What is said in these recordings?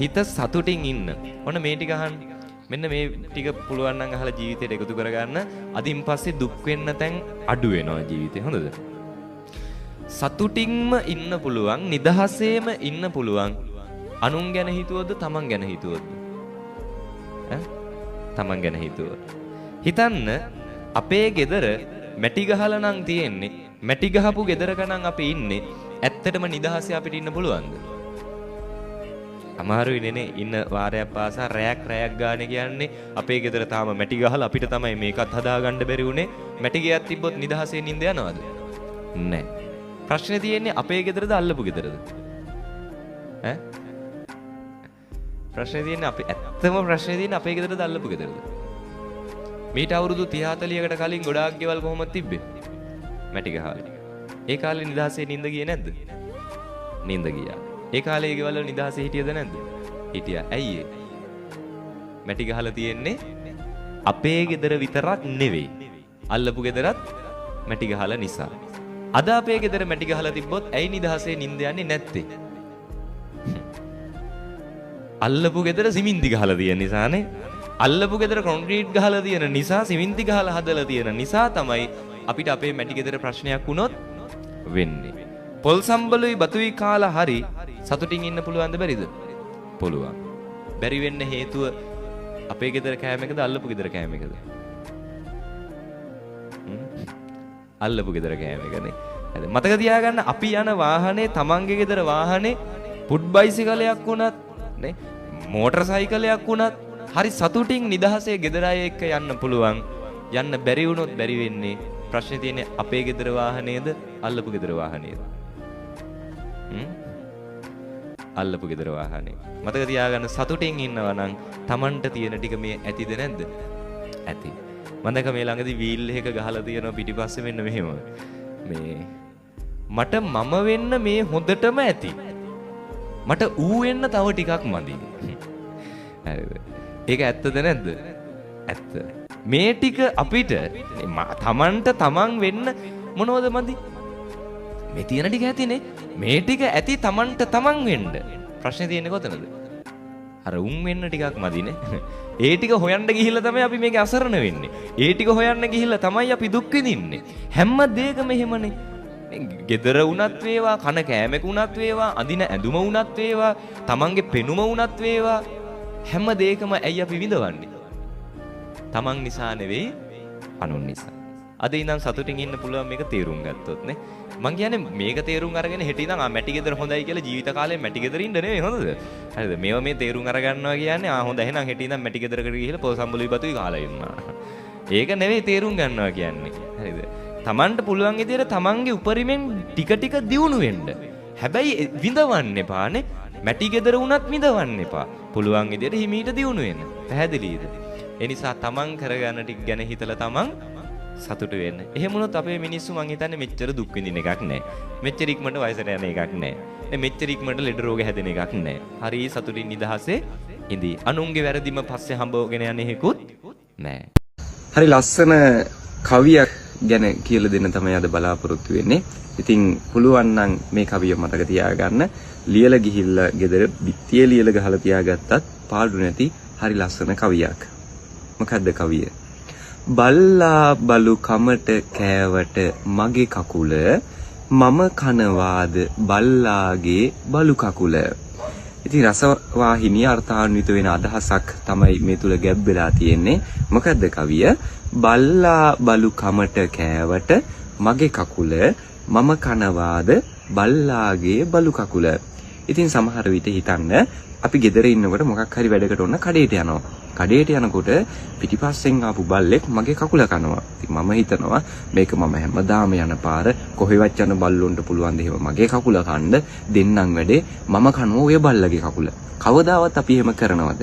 හිත සතුටින් ඉන්න. ඔන්න මේ ටික අහන්න. මෙන්න මේ ටික පුළුවන් නම් අහලා ජීවිතයට එකතු කරගන්න. අදින් පස්සේ දුක් වෙන්න තැන් අඩු වෙනවා ජීවිතේ. හොඳද? සතුටින්ම ඉන්න පුළුවන්, නිදහසේම ඉන්න පුළුවන්. අනුන් ගැන හිතුවොත්ද තමන් ගැන හිතුවොත්ද? තමන් ගැන හිතුවොත්. හිතන්න අපේ ගෙදර මැටි ගහලා නම් තියෙන්නේ. මැටි ගහපු ගෙදරක නම් අපි ඉන්නේ. ඇත්තටම නිදහසේ අපිට ඉන්න පුළුවන්ද? අමාරුයි නේ ඉන්න වාරයක් පාසා රැයක් ගානේ කියන්නේ අපේ ගෙදර තාම මැටි ගහලා අපිට තමයි මේකත් හදාගන්න බැරි උනේ. මැටි ගියක් තිබ්බොත් නිදහසේ නිින්ද යනවද? නැහැ. ප්‍රශ්නේ තියෙන්නේ අපේ ගෙදරද අල්ලපු ගෙදරද? ප්‍රශ්නේ තියෙන්නේ ප්‍රශ්නේ තියෙන්නේ අපේ ගෙදරද අල්ලපු ගෙදරද? මීට අවුරුදු 30-40කට කලින් ගොඩාක් ගෙවල් කොහොමද තිබ්බේ? මැටි ගහලා. ඒ කාලේ නිදහසේ නිින්ද ගියේ නැද්ද? නිින්ද ගියා. ඒ කාලේ ගෙවල් වල නිදහසේ හිටියද නැද්ද? හිටියා. ඇයි ඒ? මැටි ගහලා තියෙන්නේ අපේ ගෙදර විතරක් නෙවෙයි. අල්ලපු ගෙදරත් මැටි ගහලා නිසා. අද අපේ ගෙදර මැටි ගහලා තිබ්බොත් ඇයි නිදහසේ නිින්ද යන්නේ නැත්තේ? අල්ලපු ගෙදර සිමින්ති ගහලා තියෙන නිසානේ. අල්ලපු ගෙදර කොන්ක්‍රීට් ගහලා තියෙන නිසා, සිමින්ති ගහලා හදලා තියෙන නිසා තමයි අපිට අපේ මැටි ගෙදර ප්‍රශ්නයක් වුණොත් වෙන්නේ. පොල් සම්බලුයි බතුයි කාලා හරි සතුටින් ඉන්න පුළුවන්ද බැරිද? පුළුවන්. බැරි වෙන්න හේතුව අපේ ගෙදර කෑම එකද අල්ලපු ගෙදර කෑම එකද? අල්ලපු ගෙදර කෑම එකනේ. හරි. මතක තියාගන්න අපි යන වාහනේ තමන්ගේ ගෙදර වාහනේ පුඩ් බයිසිකලයක් වුණත් නේ මෝටර් සයිකලයක් වුණත් හරි සතුටින් නිදහසේ ගෙදර අය එක්ක යන්න පුළුවන්. යන්න බැරි වුණොත් බැරි වෙන්නේ. ප්‍රශ්නේ තියෙන්නේ අපේ ගෙදර වාහනේද අල්ලපු ගෙදර වාහනේද? අල්ලපු ගෙදර වාහනේ. මතක තියාගන්න සතුටින් ඉන්නවා නම් Tamanට තියෙන ටික මේ ඇතිද නැද්ද? ඇති. මන්දක මේ ළඟදී වීල් එක ගහලා තියෙනවා පිටිපස්සේ මෙන්න මෙහෙම. මේ මට මම වෙන්න මේ හොඳටම ඇති. මට ඌ වෙන්න තව ටිකක් මදි. හරිද? ඒක ඇත්තද නැද්ද? ඇත්ත. මේ ටික අපිට Tamanට Taman වෙන්න මොනවද මදි? මේ තියෙන ටික ඇතිනේ. මේ ටික ඇති Tamanට Taman වෙන්න. ප්‍රශ්නේ තියෙන්නේ කොතනද? අර උන් වෙන්න ටිකක් මදිනේ. ඒ ටික හොයන්න ගිහිල්ලා තමයි අපි මේක අසරණ වෙන්නේ. ඒ ටික හොයන්න ගිහිල්ලා තමයි අපි දුක් විඳින්නේ. හැම දෙයකම එහෙමනේ. ගෙදර වුණත් වේවා, කන කෑමක වුණත් වේවා, අඳින ඇඳුම වුණත් වේවා, Tamanගේ පෙනුම වුණත් වේවා, හැම දෙයකම ඇයි අපි විඳවන්නේ? Taman නිසා නෙවෙයි, අනුන් නිසා. අද ඉඳන් සතුටින් ඉන්න පුළුවන් මේක තේරුම් ගත්තොත් නේ. මං කියන්නේ මේක තේරුම් අරගෙන හෙට ඉඳන් මැටි ගෙදර හොඳයි කියලා ජීවිත කාලේ මැටි ගෙදර ඉන්න නෙවෙයි හොඳද? හරිද? මේවා මේ තේරුම් අරගන්නවා කියන්නේ හොඳ එහෙනම් හෙට ඉඳන් මැටි ගෙදරකට ගිහිල්ලා පොල් සම්බුලුයි බතුයි කාලා ඉන්නවා. ඒක නෙවෙයි තේරුම් ගන්නවා කියන්නේ. හරිද? Tamanට පුළුවන් විදියට Tamanගේ උපරිමෙන් ටික ටික දියුණු වෙන්න. හැබැයි විඳවන්න එපානේ. මැටි ගෙදර වුණත් විඳවන්න එපා. පුළුවන් විදියට හිමීට දියුණු වෙන්න. පැහැදිලිද? ඒ නිසා Taman කරගන්න ටික ගැන හිතලා Taman සතුට වෙන්න. එහෙම වුණොත් අපේ මිනිස්සු මං හිතන්නේ මෙච්චර දුක් විඳින එකක් නැහැ. මෙච්චර ඉක්මනට වයසට යන එකක් නැහැ. මෙච්චර ඉක්මනට ලෙඩ රෝග හැදෙන එකක් නැහැ. හරි සතුටින් නිදහසේ ඉඳී. අනුන්ගේ වැරදිම පස්සේ හම්බවගෙන යන්නේ හේකුත් නැහැ. හරි ලස්සන කවියක් ගැන කියලා දෙන්න තමයි අද බලාපොරොත්තු වෙන්නේ. ඉතින් පුළුවන් නම් මේ කවිය මතක තියාගන්න. ලියලා ගිහිල්ලා ගෙදර බිත්තියේ ලියලා ගහලා තියාගත්තත් පාඩු නැති හරි ලස්සන කවියක්. මොකද්ද කවිය? බල්ලා බලු කමට කෑවට මගේ කකුල මම කනවාද බල්ලාගේ බලු කකුල. ඉතින් රසවාහිනිය අර්ථාන්විත වෙන අදහසක් තමයි මේ තුල ගැබ් වෙලා තියෙන්නේ. මොකද්ද කවිය? බල්ලා බලු කමට කෑවට මගේ කකුල මම කනවාද බල්ලාගේ බලු කකුල. ඉතින් සමහර විට හිතන්න අපි ගෙදර ඉන්නකොට මොකක් හරි වැඩකට ඔන්න කඩේට යනවා. කඩේට යනකොට පිටිපස්සෙන් ආපු බල්ලෙක් මගේ කකුල කනවා. ඉතින් මම හිතනවා මේක මම හැමදාම යන පාර කොහෙවත් යන බල්ලොන්ට පුළුවන් ද එහෙම මගේ කකුල කන්න දෙන්නම් වැඩේ මම කනවා ඔය බල්ලගේ කකුල. කවදාවත් අපි එහෙම කරනවද?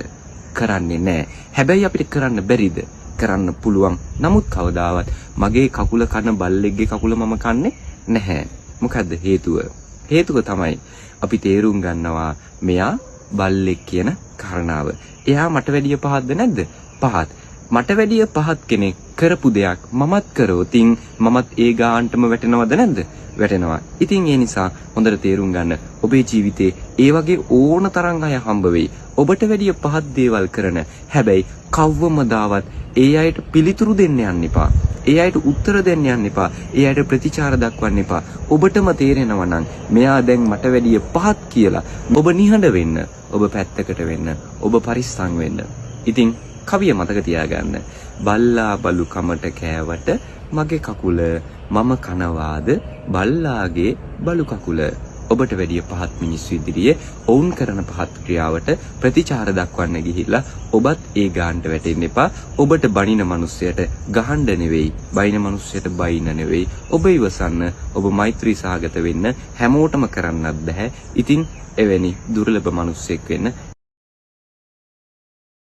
කරන්නේ නැහැ. හැබැයි අපිට කරන්න බැරිද? කරන්න පුළුවන්. නමුත් කවදාවත් මගේ කකුල කන බල්ලෙක්ගේ කකුල මම කන්නේ නැහැ. මොකද්ද හේතුව? හේතුව තමයි අපි තේරුම් ගන්නවා මෙයා බල්ලෙක් කියන කාරණාව. එයා මට වැඩිය පහත්ද නැද්ද? පහත්. මට වැඩිය පහත් කෙනෙක් කරපු දෙයක් මමත් කරොතින් මමත් ඒ ගානටම වැටෙනවද නැද්ද? වැටෙනවා. ඉතින් ඒ නිසා හොඳට තේරුම් ගන්න ඔබේ ජීවිතේ ඒ වගේ ඕන තරම් අය හම්බ වෙයි. ඔබට වැඩිය පහත් දේවල් කරන. හැබැයි කවවමදාවත් ඒ අයට පිළිතුරු දෙන්න යන්න එපා. ඒ අයට උත්තර දෙන්න යන්න එපා. ඒ අයට ප්‍රතිචාර දක්වන්න එපා. ඔබටම තේරෙනවා නම් මෙයා දැන් මට වැඩිය පහත් කියලා ඔබ නිහඬ වෙන්න. ඔබ පැත්තකට වෙන්න. ඔබ පරිස්සම් වෙන්න. ඉතින් කවිය මතක තියාගන්න. බල්ලා බලු කමට කෑවට මගේ කකුල මම කනවාද බල්ලාගේ බලු කකුල. ඔබට වැඩිය පහත් මිනිස්සු ඉදිරියේ ඔවුන් කරන පහත් ක්‍රියාවට ප්‍රතිචාර දක්වන්න ගිහිල්ලා ඔබත් ඒ ගානට වැටෙන්න එපා. ඔබට බනින මිනිස්සයට ගහන්න නෙවෙයි, බයින මිනිස්සයට බයින නෙවෙයි. ඔබ ඉවසන්න, ඔබ මෛත්‍රී සහගත වෙන්න හැමෝටම කරන්නත් බෑ. ඉතින් එවැනි දුර්ලභ මිනිස්සෙක් වෙන්න